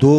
2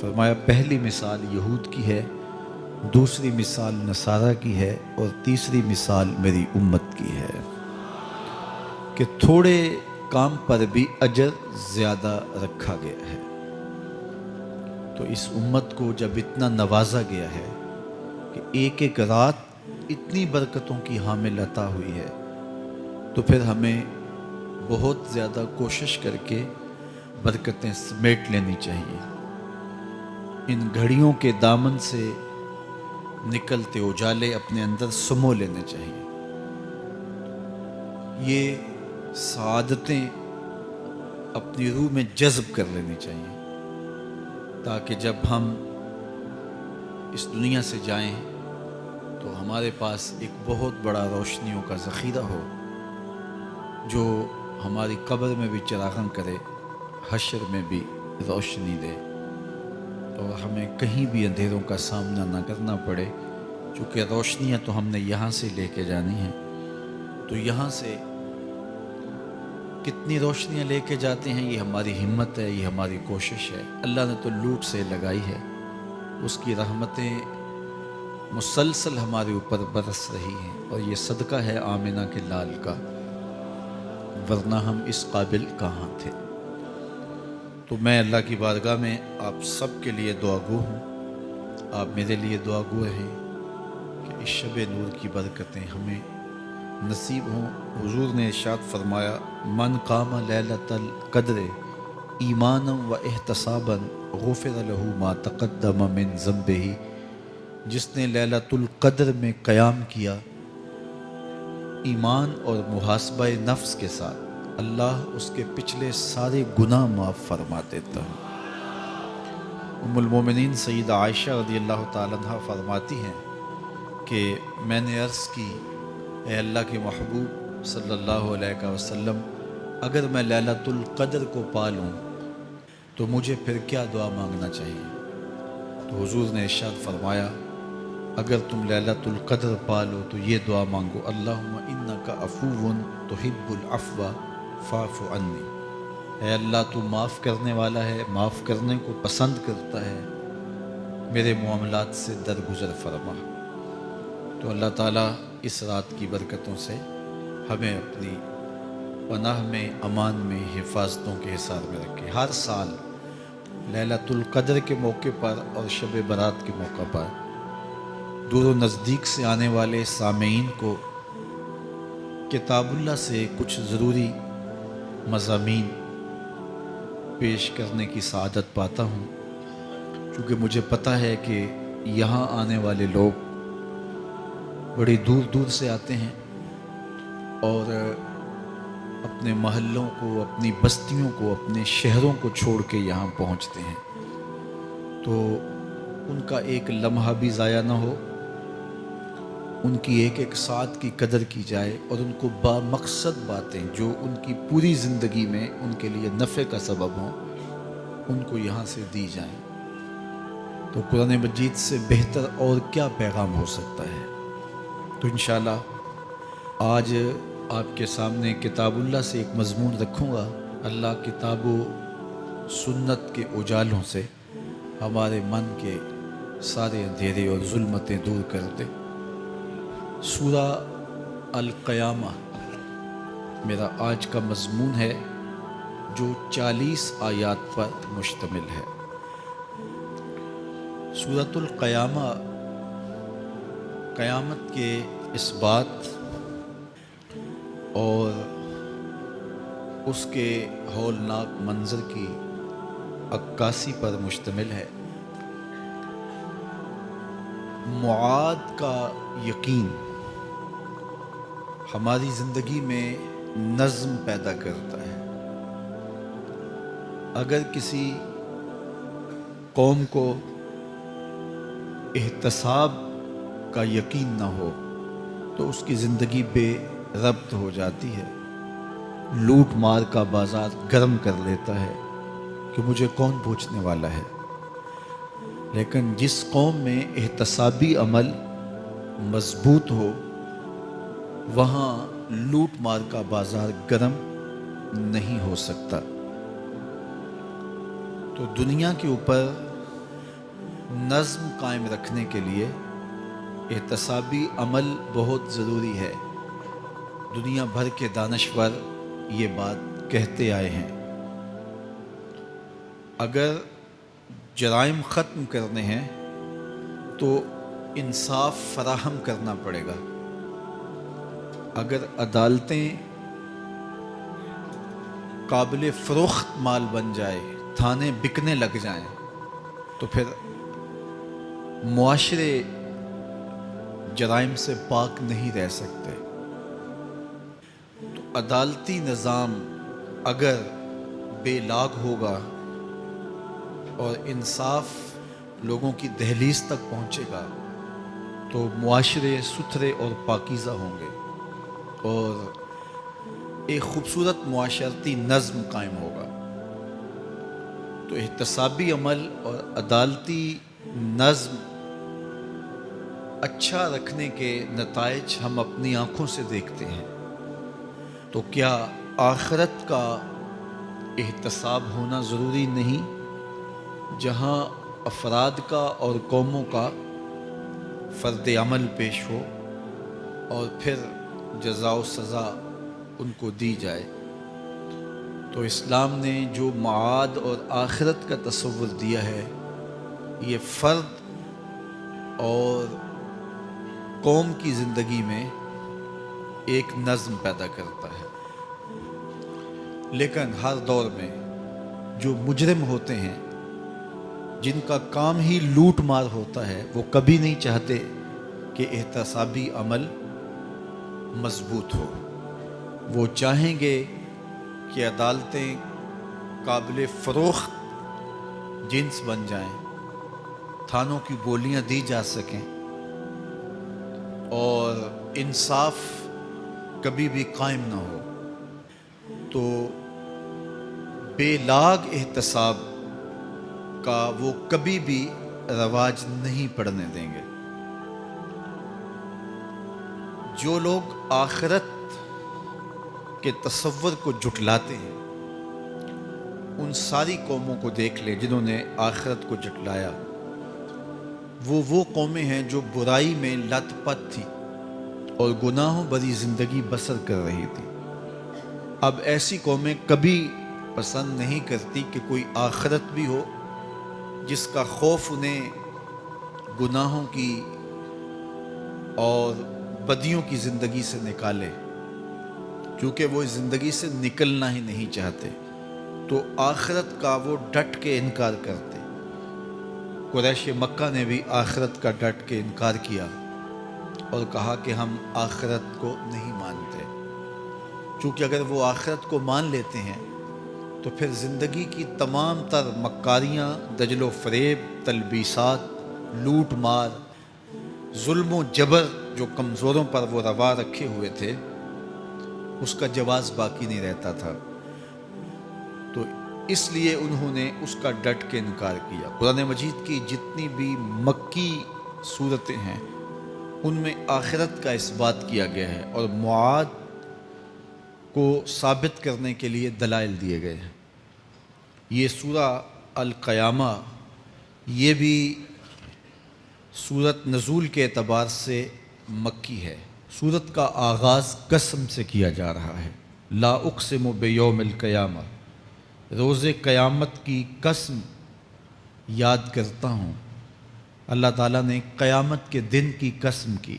فرمایا پہلی مثال یہود کی ہے، دوسری مثال نصارہ کی ہے، اور تیسری مثال میری امت کی ہے کہ تھوڑے کام پر بھی اجر زیادہ رکھا گیا ہے۔ تو اس امت کو جب اتنا نوازا گیا ہے کہ ایک ایک رات اتنی برکتوں کی حامل عطا ہوئی ہے، تو پھر ہمیں بہت زیادہ کوشش کر کے برکتیں سمیٹ لینی چاہیے۔ ان گھڑیوں کے دامن سے نکلتے اجالے اپنے اندر سمو لینے چاہیے۔ یہ سعادتیں اپنی روح میں جذب کر لینی چاہیے، تاکہ جب ہم اس دنیا سے جائیں تو ہمارے پاس ایک بہت بڑا روشنیوں کا ذخیرہ ہو، جو ہماری قبر میں بھی چراغاں کرے، حشر میں بھی روشنی دے، اور ہمیں کہیں بھی اندھیروں کا سامنا نہ کرنا پڑے، چونکہ روشنیاں تو ہم نے یہاں سے لے کے جانی ہیں۔ تو یہاں سے کتنی روشنیاں لے کے جاتے ہیں، یہ ہماری ہمت ہے، یہ ہماری کوشش ہے۔ اللہ نے تو لوٹ سے لگائی ہے، اس کی رحمتیں مسلسل ہمارے اوپر برس رہی ہیں، اور یہ صدقہ ہے آمنہ کے لال کا، ورنہ ہم اس قابل کہاں تھے۔ تو میں اللہ کی بارگاہ میں آپ سب کے لیے دعا گو ہوں، آپ میرے لیے دعا گو رہیں کہ اس شب نور کی برکتیں ہمیں نصیب ہوں۔ حضور نے ارشاد فرمایا، من قام لیلۃ القدر ایمانا و احتسابا غفر له ما تقدم من ذنبہ، جس نے لیلۃ القدر میں قیام کیا ایمان اور محاسبہ نفس کے ساتھ، اللہ اس کے پچھلے سارے گناہ معاف فرما دیتا ہے۔ ام المومنین سیدہ عائشہ رضی اللہ تعالیٰ عنہ فرماتی ہیں کہ میں نے عرض کی، اے اللہ کے محبوب صلی اللہ علیہ وسلم، اگر میں لیلۃ القدر کو پا لوں تو مجھے پھر کیا دعا مانگنا چاہیے؟ تو حضور نے ارشاد فرمایا، اگر تم لیلۃ القدر پا لو تو یہ دعا مانگو، اللہم انک عفو تحب العفو فاعف عنی، اے اللہ تو معاف کرنے والا ہے، معاف کرنے کو پسند کرتا ہے، میرے معاملات سے درگزر فرما۔ تو اللہ تعالیٰ اس رات کی برکتوں سے ہمیں اپنی پناہ میں، امان میں، حفاظتوں کے حصار میں رکھے۔ ہر سال لیلۃ القدر کے موقع پر اور شب برات کے موقع پر دور و نزدیک سے آنے والے سامعین کو کتاب اللہ سے کچھ ضروری مضامین پیش کرنے کی سعادت پاتا ہوں، چونکہ مجھے پتہ ہے کہ یہاں آنے والے لوگ بڑی دور دور سے آتے ہیں اور اپنے محلوں کو، اپنی بستیوں کو، اپنے شہروں کو چھوڑ کے یہاں پہنچتے ہیں، تو ان کا ایک لمحہ بھی ضائع نہ ہو، ان کی ایک ایک ساتھ کی قدر کی جائے، اور ان کو با مقصد باتیں جو ان کی پوری زندگی میں ان کے لیے نفع کا سبب ہوں، ان کو یہاں سے دی جائیں۔ تو قرآن مجید سے بہتر اور کیا پیغام ہو سکتا ہے؟ تو انشاءاللہ آج آپ کے سامنے کتاب اللہ سے ایک مضمون رکھوں گا۔ اللہ کتاب و سنت کے اجالوں سے ہمارے من کے سارے اندھیرے اور ظلمتیں دور کر دے۔ سورہ القیامہ میرا آج کا مضمون ہے، جو 40 آیات پر مشتمل ہے۔ سورۃ القیامہ قیامت کے اس بات اور اس کے ہولناک منظر کی عکاسی پر مشتمل ہے۔ معاد کا یقین ہماری زندگی میں نظم پیدا کرتا ہے۔ اگر کسی قوم کو احتساب کا یقین نہ ہو تو اس کی زندگی بے ربط ہو جاتی ہے، لوٹ مار کا بازار گرم کر لیتا ہے کہ مجھے کون پوچھنے والا ہے۔ لیکن جس قوم میں احتسابی عمل مضبوط ہو، وہاں لوٹ مار کا بازار گرم نہیں ہو سکتا۔ تو دنیا کے اوپر نظم قائم رکھنے کے لیے احتسابی عمل بہت ضروری ہے۔ دنیا بھر کے دانشور یہ بات کہتے آئے ہیں۔ اگر جرائم ختم کرنے ہیں تو انصاف فراہم کرنا پڑے گا۔ اگر عدالتیں قابل فروخت مال بن جائے، تھانے بکنے لگ جائیں، تو پھر معاشرے جرائم سے پاک نہیں رہ سکتے۔ تو عدالتی نظام اگر بے لاگ ہوگا اور انصاف لوگوں کی دہلیز تک پہنچے گا تو معاشرے ستھرے اور پاکیزہ ہوں گے اور ایک خوبصورت معاشرتی نظم قائم ہوگا۔ تو احتسابی عمل اور عدالتی نظم اچھا رکھنے کے نتائج ہم اپنی آنکھوں سے دیکھتے ہیں۔ تو کیا آخرت کا احتساب ہونا ضروری نہیں، جہاں افراد کا اور قوموں کا فرد عمل پیش ہو اور پھر جزا و سزا ان کو دی جائے؟ تو اسلام نے جو معاد اور آخرت کا تصور دیا ہے، یہ فرد اور قوم کی زندگی میں ایک نظم پیدا کرتا ہے۔ لیکن ہر دور میں جو مجرم ہوتے ہیں، جن کا کام ہی لوٹ مار ہوتا ہے، وہ کبھی نہیں چاہتے کہ احتسابی عمل مضبوط ہو۔ وہ چاہیں گے کہ عدالتیں قابل فروخت جنس بن جائیں، تھانوں کی بولیاں دی جا سکیں اور انصاف کبھی بھی قائم نہ ہو۔ تو بے لاگ احتساب کا وہ کبھی بھی رواج نہیں پڑنے دیں گے۔ جو لوگ آخرت کے تصور کو جھٹلاتے ہیں، ان ساری قوموں کو دیکھ لیں جنہوں نے آخرت کو جھٹلایا۔ وہ قومیں ہیں جو برائی میں لت پت تھی اور گناہوں بھری زندگی بسر کر رہی تھی۔ اب ایسی قومیں کبھی پسند نہیں کرتی کہ کوئی آخرت بھی ہو جس کا خوف انہیں گناہوں کی اور بدیوں کی زندگی سے نکالے، کیونکہ وہ اس زندگی سے نکلنا ہی نہیں چاہتے۔ تو آخرت کا وہ ڈٹ کے انکار کرتے۔ قریش مکہ نے بھی آخرت کا ڈٹ کے انکار کیا اور کہا کہ ہم آخرت کو نہیں مانتے، چونکہ اگر وہ آخرت کو مان لیتے ہیں تو پھر زندگی کی تمام تر مکاریاں، دجل و فریب، تلبیسات، لوٹ مار، ظلم و جبر جو کمزوروں پر وہ روا رکھے ہوئے تھے، اس کا جواز باقی نہیں رہتا تھا۔ تو اس لیے انہوں نے اس کا ڈٹ کے انکار کیا۔ قرآن مجید کی جتنی بھی مکی صورتیں ہیں ان میں آخرت کا اس بات کیا گیا ہے اور معاد کو ثابت کرنے کے لیے دلائل دیے گئے ہیں۔ یہ سورہ القیامہ، یہ بھی سورت نزول کے اعتبار سے مکی ہے۔ سورت کا آغاز قسم سے کیا جا رہا ہے، لا اقسم بیوم القیامہ، روز قیامت کی قسم یاد کرتا ہوں۔ اللہ تعالیٰ نے قیامت کے دن کی قسم کی۔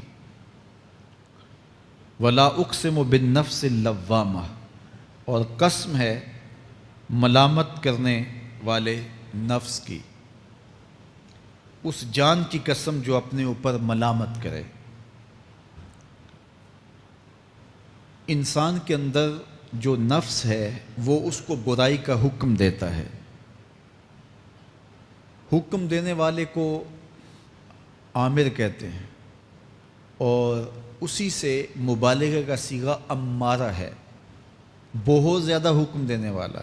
ولا اقسم بالنفس اللوامہ، اور قسم ہے ملامت کرنے والے نفس کی، اس جان کی قسم جو اپنے اوپر ملامت کرے۔ انسان کے اندر جو نفس ہے وہ اس کو برائی کا حکم دیتا ہے۔ حکم دینے والے کو آمر کہتے ہیں اور اسی سے مبالغہ کا صیغہ امارہ ہے، بہت زیادہ حکم دینے والا۔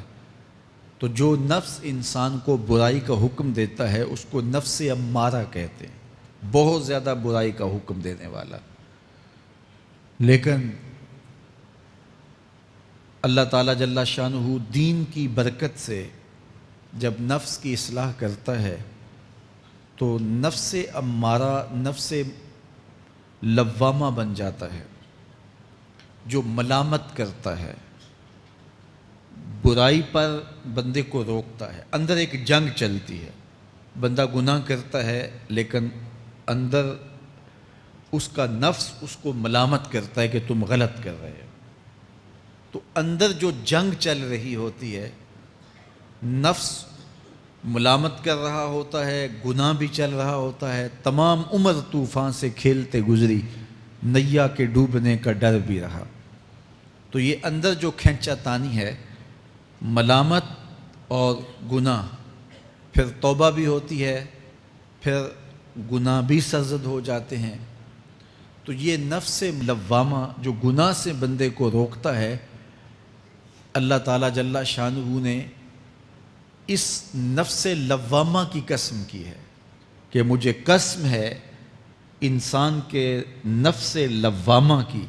تو جو نفس انسان کو برائی کا حکم دیتا ہے اس کو نفس امارہ کہتے ہیں، بہت زیادہ برائی کا حکم دینے والا۔ لیکن اللہ تعالیٰ جل شانہ دین کی برکت سے جب نفس کی اصلاح کرتا ہے تو نفس امارہ نفس لوامہ بن جاتا ہے، جو ملامت کرتا ہے، برائی پر بندے کو روکتا ہے۔ اندر ایک جنگ چلتی ہے، بندہ گناہ کرتا ہے لیکن اندر اس کا نفس اس کو ملامت کرتا ہے کہ تم غلط کر رہے ہو۔ تو اندر جو جنگ چل رہی ہوتی ہے، نفس ملامت کر رہا ہوتا ہے، گناہ بھی چل رہا ہوتا ہے، تمام عمر طوفان سے کھیلتے گزری، نیا کے ڈوبنے کا ڈر بھی رہا۔ تو یہ اندر جو کھینچا تانی ہے، ملامت اور گناہ، پھر توبہ بھی ہوتی ہے، پھر گناہ بھی سرزد ہو جاتے ہیں۔ تو یہ نفس لوامہ جو گناہ سے بندے کو روکتا ہے، اللہ تعالیٰ جل شانہ نے اس نفس لوامہ کی قسم کی ہے کہ مجھے قسم ہے انسان کے نفس لوامہ کی،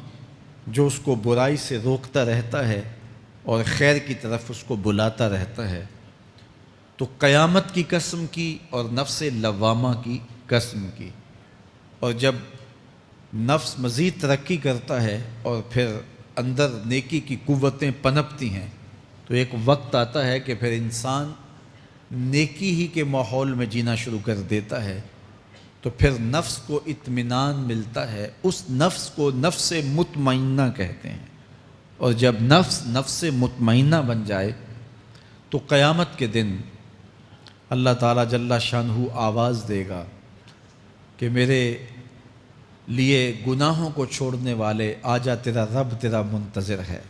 جو اس کو برائی سے روکتا رہتا ہے اور خیر کی طرف اس کو بلاتا رہتا ہے۔ تو قیامت کی قسم کی اور نفس لوامہ کی قسم کی۔ اور جب نفس مزید ترقی کرتا ہے اور پھر اندر نیکی کی قوتیں پنپتی ہیں، تو ایک وقت آتا ہے کہ پھر انسان نیکی ہی کے ماحول میں جینا شروع کر دیتا ہے، تو پھر نفس کو اطمینان ملتا ہے۔ اس نفس کو نفس مطمئنہ کہتے ہیں۔ اور جب نفس مطمئنہ بن جائے تو قیامت کے دن اللہ تعالیٰ جل شانہ آواز دے گا کہ میرے لیے گناہوں کو چھوڑنے والے، آجا تیرا رب تیرا منتظر ہے۔